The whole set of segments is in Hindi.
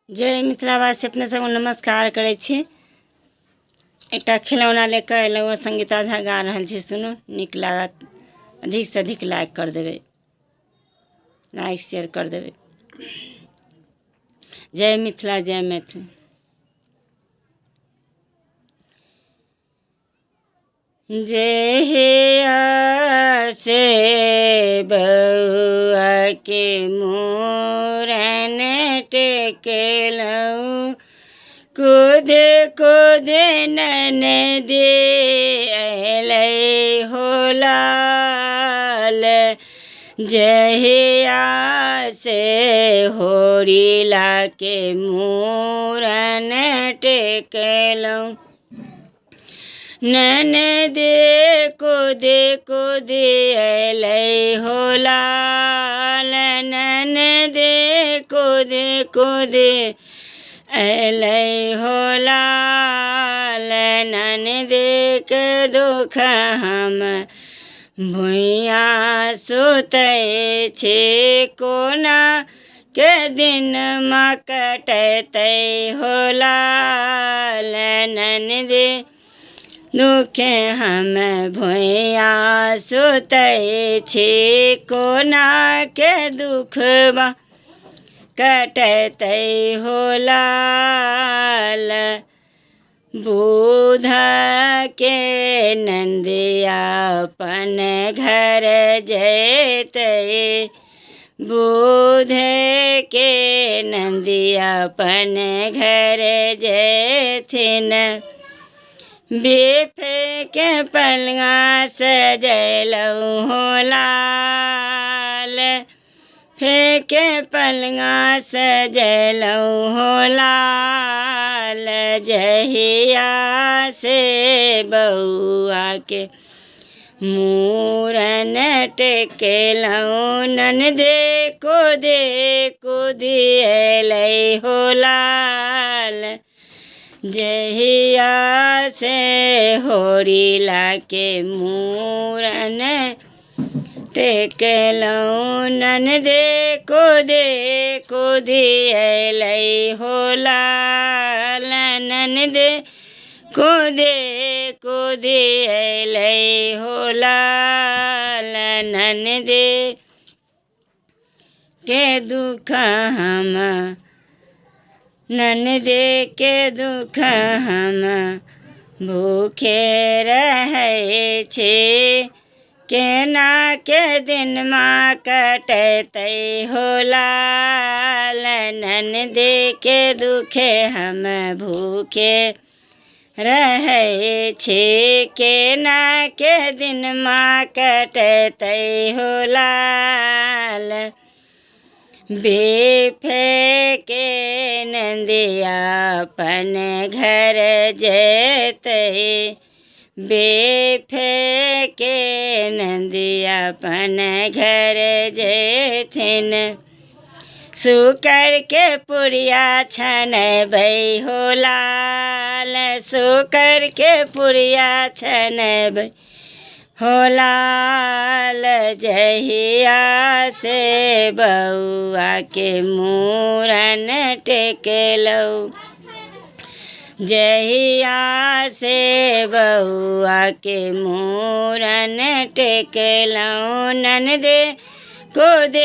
जय मिथिलावासी, अपने सबको नमस्कार करै छी। एकटा खिलौना लेकर अयलहुँ, संगीता झा गा रहल छी, सुनू, नीक लागत। अधिक से अधिक लाइक कर देबै, लाइक शेयर कर देबै। जय मिथिला, जय मैथिली। जहिया से बउआ के मूरन टेकलहुँ, कूद कूद ननदी अयलै हो लाल। जहिया से होरिला के मूरन टेकलहुँ, ननदी कूद कूद अयलै हो लाल। ननदी कूद कूद अयलै हो लाल। ननदी के दुख हम भुइया सुतै छी, कोना के दिन में कटतै हो लाल। ननदी दुखे हम भुइया सुतै छी, कोना के दुखबा कटतै हो लाल। बुध के नंदिया अपन घर जैतै, बुध के नंदिया अपन घर जैथिन। बिफे के पलंगा सजलहुँ हो लाल, फेके पलंगा सजलहुँ हो लाल। जहिया से बउआ के मूरन टेकलहुँ, ननदी कूद कूद अयलै हो लाल। जहिया से होरिला के मूरन टेकलहुँ, ननदी कूद कूद अयलै हो लाल। ननदी कूद कूद अयलै हो लाल। ननदी के दुख हम, ननदी के दुख हम भूखे रहै छी, केना के दिन में कटतै हो लाल। ननदी के दुखे हम भूखे रहै छी, केना के दिन में कटतै हो लाल। बिफे के नंदिया अपन घर जैतै, बिफे के नंदिया अपन घर जैथिन। शुकर के पुरिया छनबै हो लाल, शुकर के पुरिया छनबै हो लाल। जहिया से बउआ के मूरन टेकलहुँ, जहिया से बउआ के मूरन टेकलहुँ, ननदी कूद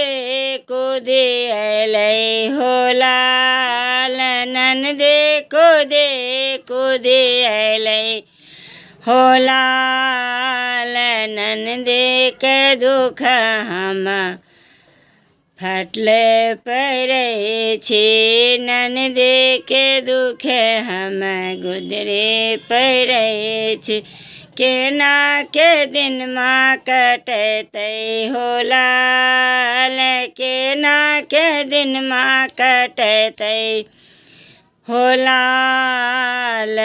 कूद अयलै हो लाल। ननदी कूद कूद अयलै हो लाल। ननदी के दुख हम फटले पड़ै छी, ननदी के दुख हम गुदरे पड़ै छी, केना के दिन में कटतै हो लाल। केना के दिन में कटतै हो लाल।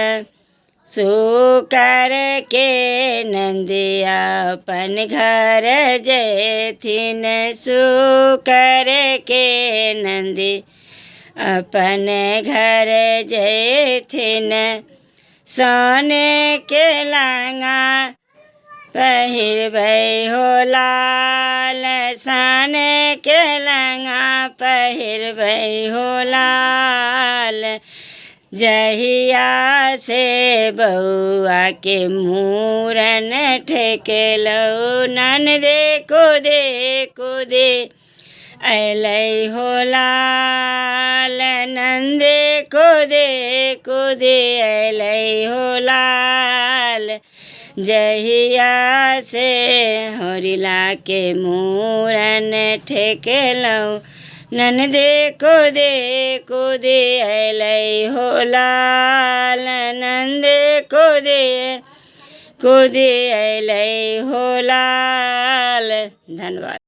शुकर के नंदिया अपन घर जैथिन, शुकर के नंदी अपन घर जैथिन। सोने के लंगा पहिरबै हो लाल, सोने के लंगा पहिरबै हो लाल। जहिया से बउआ के मूरन ठेकेलौ ननदे को दे अलै हो लाल नंदे को दे अलै हो लाल जहिया से होरिला के मूरन ठेकेलौ ननदे को दे अलै हो लाल नंदे को दे अलै हो लाल। धन्यवाद।